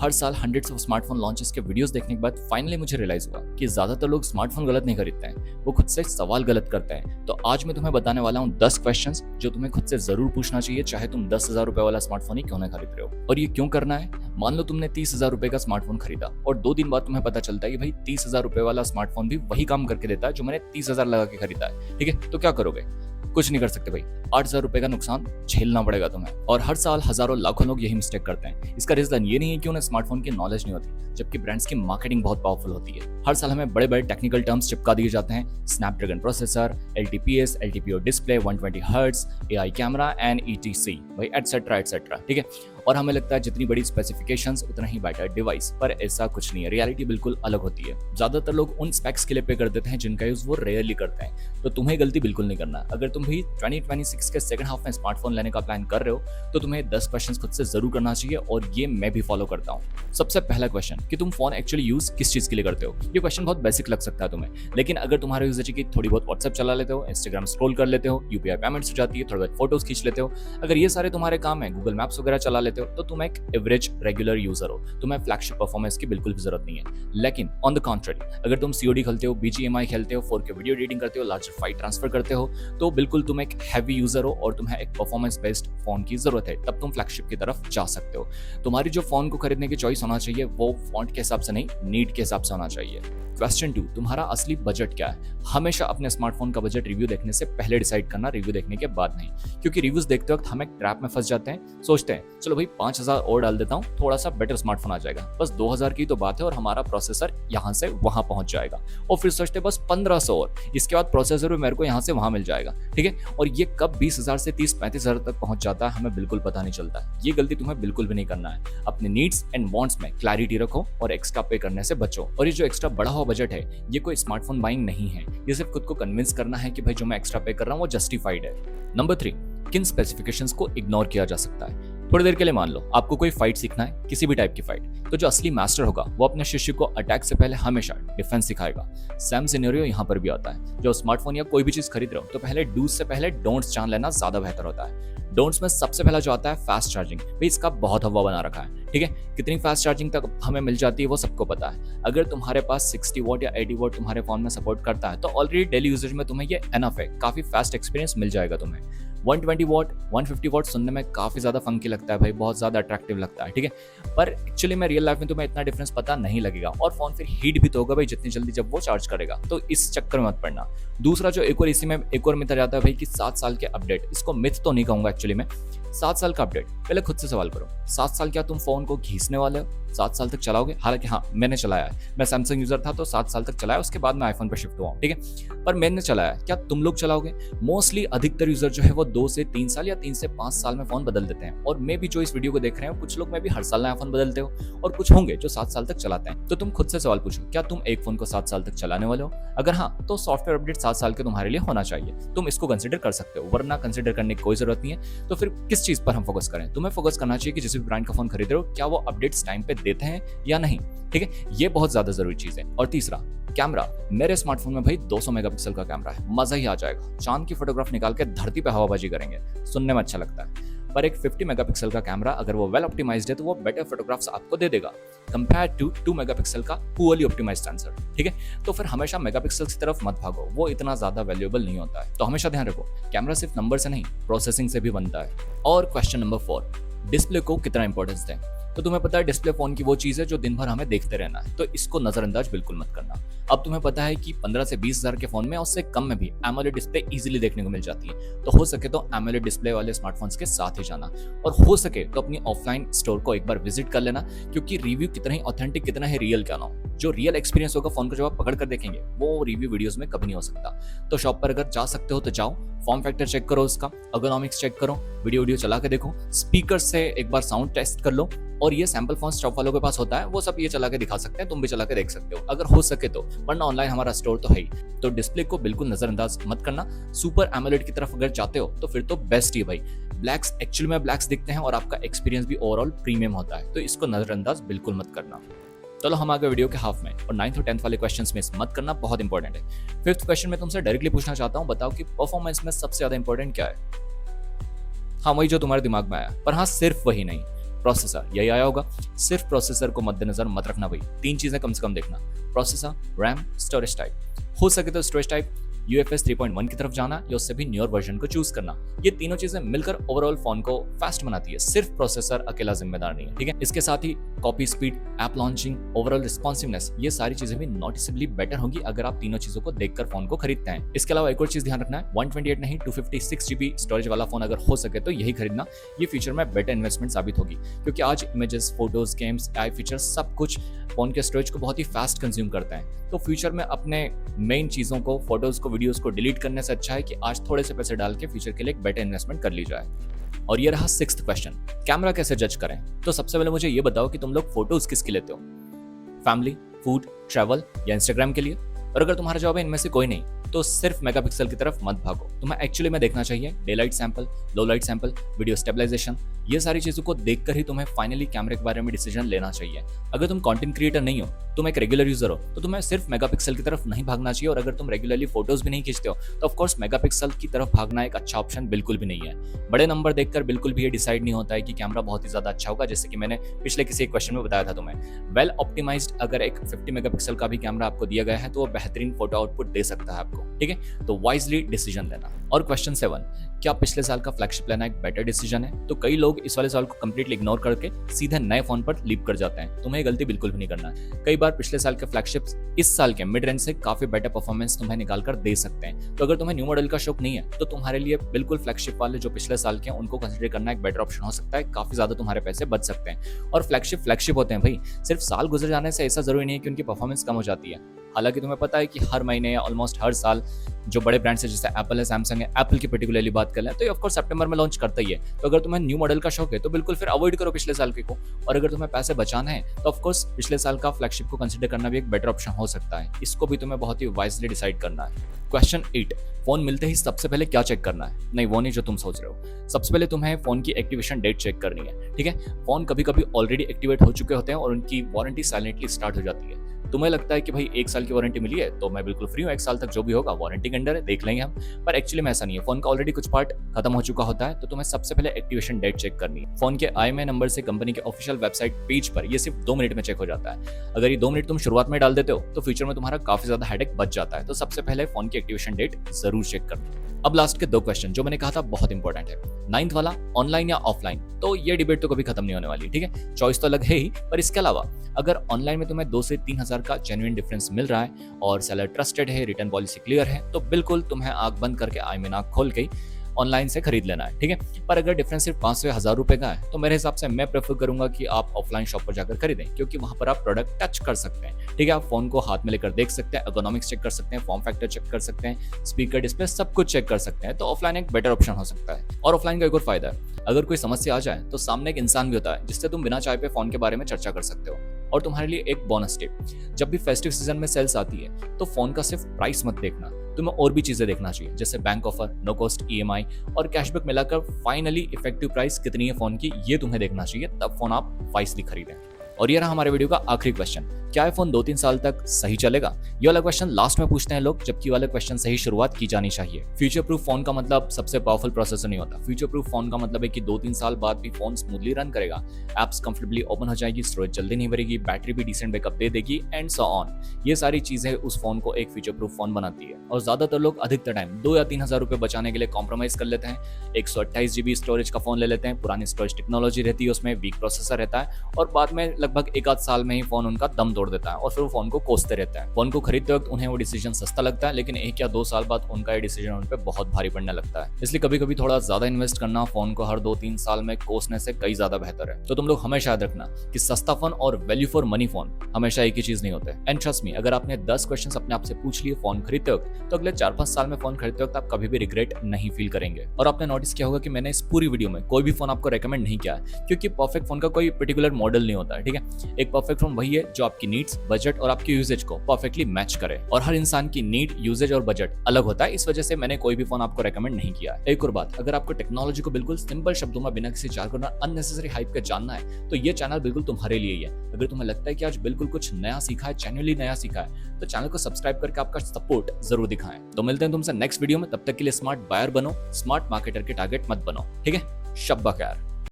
हर साल hundreds of smartphone launches के videos देखने के बाद फाइनली मुझे रियलाइज हुआ कि ज्यादातर लोग स्मार्टफोन गलत नहीं खरीदते हैं, वो खुद से सवाल गलत करते हैं। तो आज मैं तुम्हें बताने वाला हूँ 10 क्वेश्चंस जो तुम्हें खुद से जरूर पूछना चाहिए, चाहे तुम 10,000 रुपए वाला स्मार्टफोन ही क्यों ना खरीद रहे हो। और ये क्यों करना है? मान लो तुमने 30,000 रुपए का स्मार्टफोन खरीदा और 2 दिन बाद तुम्हें पता चलता है कि भाई 30,000 रुपए वाला स्मार्टफोन भी वही काम करके देता है जो मैंने 30,000 लगा के खरीदा है। ठीक है, तो क्या करोगे? कुछ नहीं कर सकते भाई, 8,000 रुपए का नुकसान झेलना पड़ेगा तुम्हें। और हर साल हजारों लाखों लोग यही मिस्टेक करते हैं। इसका रीजन ये नहीं है कि उन्हें स्मार्टफोन की नॉलेज नहीं होती, जबकि ब्रांड्स की मार्केटिंग बहुत पावरफुल होती है। हर साल हमें बड़े बड़े टेक्निकल टर्म्स चिपका दिए जाते हैं, Snapdragon processor, LTPS, LTPO display, 120 hertz, AI camera and ETC भाई एटसेट्रा एटसेट्रा। ठीक है, और हमें लगता है जितनी बड़ी स्पेसिफिकेशंस उतना ही बेटर डिवाइस, पर ऐसा कुछ नहीं है। रियलिटी बिल्कुल अलग होती है। ज्यादातर लोग उन स्पेक्स के लिए पे कर देते हैं जिनका यूज वो रेयरली करते हैं। तो तुम्हें गलती बिल्कुल नहीं करना। अगर तुम भी 2026 के सेकंड हाफ में स्मार्टफोन लेने का प्लान कर रहे हो तो तुम्हें 10 क्वेश्चन खुद से जरूर करना चाहिए, और ये मैं भी फॉलो करता हूँ। सबसे पहला क्वेश्चन कि तुम फोन एक्चुअली यूज किस चीज के लिए करते हो। ये क्वेश्चन बहुत बेसिक लग सकता है तुम्हें, लेकिन अगर तुम्हारा यूजेज की थोड़ी बहुत व्हाट्सएप चला लेते हो, इंस्टाग्राम स्क्रॉल कर लेते हो, UPI पेमेंट्स हो जाती है, थोड़ी बहुत फोटोज खींच लेते हो, अगर ये सारे तुम्हारे काम है, गूगल मैप्स वगैरह चला लेते हो, तो तुम एक एवरेज रेगुलर यूजर हो। तुम्हें फ्लैगशिप परफॉर्मेंस की बिल्कुल भी जरूरत नहीं है। लेकिन ऑन द कॉन्ट्ररी, अगर तुम COD खेलते हो, BGMI खेलते हो, 4K वीडियो एडिटिंग करते हो, लार्जर फाइल ट्रांसफर करते हो, तो बिल्कुल तुम एक हैवी यूजर हो और तुम्हें एक परफॉर्मेंस बेस्ड फोन की जरूरत है। तब तुम फ्लैगशिप की तरफ जा सकते हो। तुम्हारी जो फोन को खरीदने की चॉइस होना चाहिए वो फॉन्ट के हिसाब से नहीं, नीड के हिसाब से होना चाहिए। क्वेश्चन 2, तुम्हारा असली बजट क्या है? हमेशा अपने स्मार्टफोन का बजट रिव्यू देखने से पहले डिसाइड करना, रिव्यू देखने के बाद नहीं। क्योंकि रिव्यूज देखते वक्त हम एक ट्रैप में फंस जाते हैं, सोचते हैं चलो भाई 5,000 और डाल देता हूँ, थोड़ा सा बेटर स्मार्टफोन आ जाएगा, बस 2,000 की तो बात है और हमारा प्रोसेसर यहाँ से वहां पहुंच जाएगा। और फिर सोचते बस 1,500 और, इसके बाद प्रोसेसर भी मेरे को यहाँ से वहां मिल जाएगा। ठीक है, और ये कब 20,000 से 30-35,000 तक पहुंच जाता है हमें बिल्कुल पता नहीं चलता। ये गलती तुम्हें बिल्कुल भी नहीं करना है। अपने नीड्स एंड वांट्स में क्लैरिटी रखो और एक्स्ट्रा पे करने से बचो। और ये जो एक्स्ट्रा बढ़ा हुआ बजट है, ये कोई स्मार्टफोन बाइंग नहीं है, ये सिर्फ खुद को कन्विंस करना है कि भाई जो मैं एक्स्ट्रा पे कर रहा हूँ वो जस्टिफाइड है। नंबर 3, किन स्पेसिफिकेशंस को इग्नोर किया जा सकता है? थोड़ी देर के लिए मान लो आपको कोई फाइट सीखना है, किसी भी टाइप की फाइट, तो जो असली मास्टर होगा वो अपने शिष्य को अटैक से पहले हमेशा डिफेंस सिखाएगा। सेम सिनेरियो यहाँ पर भी आता है। जो स्मार्टफोन या कोई भी चीज खरीद रहे हो तो पहले डूज से पहले डोंट्स जान लेना ज्यादा बेहतर होता है। डोंट्स में सबसे पहला जो आता है फास्ट चार्जिंग। भाई इसका बहुत हवा बना रखा है। ठीक है, कितनी फास्ट चार्जिंग तक हमें मिल जाती है वो सबको पता है। अगर तुम्हारे पास 60 वॉट या 80 वॉट तुम्हारे फोन में सपोर्ट करता है तो ऑलरेडी डेली यूजेज में तुम्हें ये एनफ है, काफी फास्ट एक्सपीरियंस मिल जाएगा तुम्हें। 120 वॉट 150 वॉट सुनने में काफी ज्यादा फंकी लगता है भाई, बहुत ज्यादा अट्रैक्टिव लगता है। ठीक है, पर एक्चुअली में रियल लाइफ में तुम्हें इतना डिफरेंस पता नहीं लगेगा, और फोन फिर हीट भी तो होगा भाई जितनी जल्दी जब वो चार्ज करेगा। तो इस चक्कर में मत पड़ना। दूसरा जो एक और इसी में एक और मिथ आ जाता है भाई कि 7 साल के अपडेट, इसको मिथ तो नहीं कहूंगा एक्चुअली में। 7 साल का अपडेट, पहले खुद से सवाल करो, 7 साल क्या तुम फोन को घीसने वाले हो? 7 साल तक चलाओगे? हालांकि हाँ, मैंने चलाया है, मैं सैमसंग यूजर था तो 7 साल तक चलाया, उसके बाद मैं आईफोन पर शिफ्ट हुआ हूँ। ठीक है, पर मैंने चलाया, क्या तुम लोग चलाओगे? मोस्टली अधिकतर यूजर जो है वो 2 से 3 साल या 3 से 5 साल में फोन बदल देते हैं। और मैं भी जो इस वीडियो को देख रहे हो, कुछ लोग मैं भी हर साल नया फोन बदलते हो, और कुछ होंगे जो 7 साल तक चलाते हैं। तो तुम खुद से सवाल पूछो, क्या तुम एक फोन को 7 साल तक चलाने वाले हो? अगर हाँ, तो सॉफ्टवेयर अपडेट 7 साल के तुम्हारे लिए होना चाहिए। तुम इसको कंसिडर कर सकते हो, वरना कंसिडर करने की कोई जरूरत नहीं है। तो फिर किस चीज पर हम फोकस करें? तुम्हें फोकस करना चाहिए कि जिस भी ब्रांड का फोन खरीद रहे हो क्या वो अपडेट्स टाइम पे देते हैं या नहीं। ठीक है, ये बहुत ज्यादा जरूरी चीज है। और तीसरा, कैमरा। मेरे स्मार्टफोन में भाई 200 मेगापिक्सल का कैमरा है, मजा ही आ जाएगा। चांद की फोटोग्राफ निकाल के धरती पे हवाबाजी करेंगे, सुनने में अच्छा लगता है। पर एक 50 मेगापिक्सल का कैमरा अगर वो वेल ऑप्टिमाइज्ड है तो वो बेटर फोटोग्राफ्स आपको दे देगा कंपेयर टू 2 मेगापिक्सल का पुअरली ऑप्टिमाइज्ड सेंसर। ठीक है, तो फिर हमेशा मेगापिक्सल्स की तरफ मत भागो, वो इतना ज्यादा वैल्यूएबल नहीं होता है। तो हमेशा ध्यान रखो, कैमरा सिर्फ नंबर से नहीं, प्रोसेसिंग से भी बनता है। और क्वेश्चन नंबर 4, डिस्प्ले को कितना इंपॉर्टेंस दें? तो तुम्हें पता है डिस्प्ले फोन की वो चीज है जो दिन भर हमें देखते रहना है, तो इसको नजरअंदाज बिल्कुल मत करना। अब तुम्हें पता है कि 15 से 20,000 के फोन में उससे कम में भी एमोलेड डिस्प्ले इजीली देखने को मिल जाती है। तो हो सके तो एमोलेड डिस्प्ले वाले स्मार्टफोन्स के साथ ही जाना, और हो सके तो अपनी ऑफलाइन स्टोर को एक बार विजिट कर लेना, क्योंकि रिव्यू कितना ही ऑथेंटिक, कितना ही रियल क्या ना हो, जो रियल एक्सपीरियंस होगा फोन को जब आप पकड़ कर देखेंगे वो रिव्यू वीडियोस में कभी नहीं हो सकता। तो शॉप पर अगर जा सकते हो तो जाओ, फॉर्म फैक्टर चेक करो, उसका अर्गोनॉमिक्स चेक करो, वीडियो चला के देखो, स्पीकर से एक बार साउंड टेस्ट कर लो, और ये सैंपल फोन शॉप वालों के पास होता है, वो सब ये चला के दिखा सकते हैं, तुम भी चला के देख सकते हो अगर हो सके तो, वरना ऑनलाइन हमारा स्टोर तो है ही। तो डिस्प्ले को बिल्कुल नजरअंदाज मत करना। सुपर एमोलेड की तरफ अगर जाते हो तो फिर तो बेस्ट ही भाई। ब्लैक्स एक्चुअली में ब्लैक्स दिखते हैं और आपका एक्सपीरियंस भी ओवरऑल प्रीमियम होता है, तो इसको नजरअंदाज बिल्कुल मत करना। चलो हम आगे वीडियो के हाफ में, और 9th और 10th वाले क्वेश्चंस मिस मत करना, बहुत इंपॉर्टेंट है। 5th क्वेश्चन में तुमसे डायरेक्टली पूछना चाहता हूं, बताओ कि परफॉर्मेंस में सबसे ज्यादा इंपॉर्टेंट क्या है? हाँ, वही जो तुम्हारे दिमाग में आया, पर हाँ सिर्फ वही नहीं, प्रोसेसर, यही आया होगा। सिर्फ प्रोसेसर को मद्देनजर मत रखना भाई, 3 चीजें कम से कम देखना, प्रोसेसर, रैम, स्टोरेज टाइप। हो सके तो स्टोरेज टाइप UFS 3.1 की तरफ जाना या उससे भी न्यूअर वर्जन को चूज करना। ये तीनों चीजें मिलकर ओवरऑल फोन को फास्ट बनाती है, सिर्फ प्रोसेसर अकेला जिम्मेदार नहीं है, ठीक है। इसके साथ ही copy speed, app launching, overall responsiveness, ये सारी चीजें भी नोटिसेबली बेटर होंगी अगर आप तीनों चीजों को देखकर फोन को खरीदते हैं। इसके अलावा एक और चीज ध्यान रखना है, 128 नहीं 256 GB स्टोरेज वाला फोन अगर हो सके तो यही खरीदना। ये फीचर में बेटर इन्वेस्टमेंट साबित होगी, क्योंकि आज images, photos, games, AI features सब कुछ फोन के स्टोरेज को बहुत ही फास्ट कंज्यूम करते हैं। तो फ्यूचर में अपने मेन चीजों को, फोटोज को, वीडियोस को डिलीट करने से अच्छा है कि आज थोड़े से पैसे डाल के फ्यूचर के लिए एक बेटर इन्वेस्टमेंट कर ली जाए। और ये रहा 6th क्वेश्चन, कैमरा कैसे जज करें। तो सबसे पहले मुझे ये बताओ कि तुम लोग फोटोज किसकी लेते हो, फैमिली, फूड, ट्रैवल या इंस्टाग्राम के लिए। और अगर तुम्हारा जवाब है इनमें से कोई नहीं, तो सिर्फ मेगापिक्सल की तरफ मत भागो। तुम्हें एक्चुअली में देखना चाहिए day light sample, low light sample, video stabilization, ये सारी चीजों को देखकर ही तुम्हें फाइनली कैमरे के बारे में डिसीजन लेना चाहिए। अगर तुम कंटेंट क्रिएटर नहीं हो, तुम एक रेगुलर यूजर हो, तो तुम्हें सिर्फ मेगापिक्सल की तरफ नहीं भागना चाहिए। और अगर तुम रेगुलरली फोटोज भी नहीं खींचते हो तो ऑफकोर्स मेगापिक्सल की तरफ भागना एक अच्छा ऑप्शन बिल्कुल भी नहीं है। बड़े नंबर देखकर बिल्कुल भी ये डिसाइड नहीं होता है कि कैमरा बहुत ही ज्यादा अच्छा होगा, जैसे कि मैंने पिछले किसी एक क्वेश्चन में बताया था तुम्हें। वेल ऑप्टिमाइज्ड अगर एक 50 मेगापिक्सल का भी कैमरा आपको दिया गया है तो वो बेहतरीन फोटो आउटपुट दे सकता है आपको, ठीक है। तो वाइजली डिसीजन लेना। और क्वेश्चन 7, क्या पिछले साल का फ्लैगशिप लेना एक बेटर डिसीजन है। तो कई लोग इस वाले साल को कंप्लीटली इग्नोर करके सीधे नए फोन पर लीप कर जाते हैं। तुम्हें गलती बिल्कुल भी नहीं करना है। कई बार पिछले साल के फ्लैगशिप्स इस साल के मिड रेंज से काफी बेटर परफॉर्मेंस तुम्हें निकाल कर दे सकते हैं। तो अगर तुम्हें न्यू मॉडल का शौक नहीं है तो तुम्हारे लिए बिल्कुल फ्लैगशिप वाले जो पिछले साल के हैं उनको कंसिडर करना एक बेटर ऑप्शन हो सकता है। काफी ज्यादा तुम्हारे पैसे बच सकते हैं। और फ्लैगशिप होते हैं भाई, सिर्फ साल गुजर जाने से ऐसा जरूरी नहीं है कि उनकी परफॉर्मेंस कम हो जाती है। हालांकि तुम्हें पता है कि हर महीने या ऑलमोस्ट हर साल जो बड़े ब्रांड्स है जैसे एप्पल है, सैमसंग है, एप्पल की पर्टिकुलरली बात कर लें तो ये ऑफकोर्स सितंबर में लॉन्च करता ही है। तो अगर तुम्हें न्यू मॉडल का शौक है तो बिल्कुल फिर अवॉइड करो पिछले साल के को। और अगर तुम्हें पैसे बचाना है तो ऑफकोर्स पिछले साल का फ्लैगशिप को कंसिडर करना भी एक बेटर ऑप्शन हो सकता है। इसको भी तुम्हें बहुत ही वाइजली डिसाइड करना है। क्वेश्चन 8, फोन मिलते ही सबसे पहले क्या चेक करना है। नहीं, वो नहीं जो तुम सोच रहे हो। सबसे पहले तुम्हें फोन की एक्टिवेशन डेट चेक करनी है, ठीक है। फोन कभी कभी ऑलरेडी एक्टिवेट हो चुके होते हैं और उनकी वारंटी साइलेंटली स्टार्ट हो जाती है। तुम्हें लगता है कि भाई 1 साल की वारंटी मिली है तो मैं बिल्कुल फ्री हूँ, 1 साल तक जो भी होगा वारंटी के अंडर है, देख लेंगे हम। पर एक्चुअली में ऐसा नहीं है। फोन का ऑलरेडी कुछ पार्ट खत्म हो चुका होता है, तो तुम्हें सबसे पहले एक्टिवेशन डेट चेक करनी है। फोन के IMEI नंबर से कंपनी के ऑफिशियल वेबसाइट पेज पर ये सिर्फ 2 मिनट में चेक हो जाता है। अगर ये 2 मिनट तुम शुरुआत में डाल देते हो तो फ्यूचर में तुम्हारा काफी ज्यादा हेडेक बच जाता है। तो सबसे पहले फोन की एक्टिवेशन डेट जरूर चेक करना। अब लास्ट के 2 क्वेश्चन जो मैंने कहा था बहुत इंपॉर्टेंट है। 9th वाला, ऑनलाइन या ऑफलाइन। तो ये डिबेट तो कभी खत्म नहीं होने वाली, ठीक है। चॉइस तो अलग है ही, पर इसके अलावा अगर ऑनलाइन में तुम्हें 2 से 3 हजार का जेन्युइन डिफरेंस मिल रहा है और सेलर ट्रस्टेड है, रिटर्न पॉलिसी क्लियर है, तो बिल्कुल तुम्हें आंख बंद करके आंख खोल के ऑनलाइन से खरीद लेना है, ठीक है। पर अगर डिफरेंस सिर्फ 500 या 1000 रुपए का है तो मेरे हिसाब से मैं प्रेफर करूंगा कि आप ऑफलाइन शॉप पर जाकर खरीदें, क्योंकि वहां पर आप प्रोडक्ट टच कर सकते हैं, ठीक है। आप फोन को हाथ में लेकर देख सकते हैं, एर्गोनॉमिक्स चेक कर सकते हैं, फॉर्म फैक्टर चेक कर सकते हैं, स्पीकर, डिस्प्ले सब कुछ चेक कर सकते हैं। तो ऑफलाइन एक बेटर ऑप्शन हो सकता है। और ऑफलाइन का एक और फायदा है, अगर कोई समस्या आ जाए तो सामने एक इंसान भी होता है जिससे तुम बिना चाय पे फोन के बारे में चर्चा कर सकते हो। और तुम्हारे लिए एक बोनस टिप, जब भी फेस्टिव सीजन में सेल्स आती है तो फोन का सिर्फ प्राइस मत देखना, तुम्हें और भी चीजें देखना चाहिए, जैसे bank offer, no cost EMI और कैशबैक मिलाकर फाइनली इफेक्टिव प्राइस कितनी है फोन की, ये तुम्हें देखना चाहिए। तब फोन आप वाइसली खरीदें। और ये रहा हमारे वीडियो का आखिरी क्वेश्चन, क्या ये फोन 2-3 साल तक सही चलेगा। ये वाला क्वेश्चन लास्ट में पूछते हैं लोग, जबकि वाले क्वेश्चन से ही शुरुआत की जानी चाहिए। फ्यूचर प्रूफ फोन का मतलब सबसे पावरफुल प्रोसेसर नहीं होता। फ्यूचर प्रूफ फोन का मतलब है कि 2-3 साल बाद भी फोन स्मूथली रन करेगा, एप्स कंफर्टेबली ओपन हो जाएगी, स्टोरेज जल्दी नहीं भरेगी, बैटरी भी डिसेंट बैकअप दे देगी एंड सो ऑन। ये सारी चीजें उस फोन को एक फ्यूचर प्रूफ फोन बनाती है। और ज्यादातर लोग अधिकतर टाइम 2 या 3 हजार रुपए बचाने के लिए कॉम्प्रोमाइज कर लेते हैं। 128 GB स्टोरेज का फोन ले लेते हैं, पुरानी स्टोरेज टेक्नोलॉजी रहती है, उसमें वीक प्रोसेसर रहता है और बाद में लगभग 1-8 साल में ही फोन उनका दम तोड़ देता है और फिर फोन को कोसते रहता है। फोन को खरीदते वक्त उन्हें वो डिसीजन सस्ता लगता है, लेकिन 1 या 2 साल बाद उनका ये डिसीजन उन पे बहुत भारी पड़ने लगता है। इसलिए कभी कभी थोड़ा ज्यादा इन्वेस्ट करना फोन को हर 2-3 साल में कोसने से कई ज्यादा बेहतर है। तो तुम लोग हमेशा याद रखना कि सस्ता फोन और वैल्यू फॉर मनी फोन हमेशा एक ही चीज नहीं होते। एंड ट्रस्ट मी, अगर आपने 10 क्वेश्चन अपने आप से पूछ लिए फोन खरीदते वक्त, तो अगले 4-5 साल में फोन खरीदते वक्त आप कभी भी रिग्रेट नहीं फील करेंगे। और आपने नोटिस किया होगा कि मैंने इस पूरी वीडियो में कोई भी फोन आपको रेकमेंड नहीं किया है, क्योंकि परफेक्ट फोन का कोई पर्टिकुलर मॉडल नहीं होता है, ठीक है। एक परफेक्ट फोन वही है जो आपकी नीड्स, बजट और आपके यूजेज को परफेक्टली मैच करे। और हर इंसान की नीड, यूजेज और बजट अलग होता है, इस वजह से मैंने कोई भी फोन आपको रेकमेंड नहीं किया। एक और बात, अगर आपको टेक्नोलॉजी को बिल्कुल सिंपल शब्दों में बिना किसी चार करना अननेसेसरी हाइप के जानना है, तो ये चैनल बिल्कुल तुम्हारे लिए ही है। अगर तुम्हें लगता है कि आज बिल्कुल कुछ नया सीखा है, जेन्युइनली नया सीखा है, तो चैनल को सब्सक्राइब करके आपका सपोर्ट जरूर दिखाएं। तो मिलते हैं तुमसे नेक्स्ट वीडियो में, तब तक के लिए स्मार्ट बायर बनो, स्मार्ट मार्केटर के टारगेट मत बनो, ठीक है। शब्बा खैर।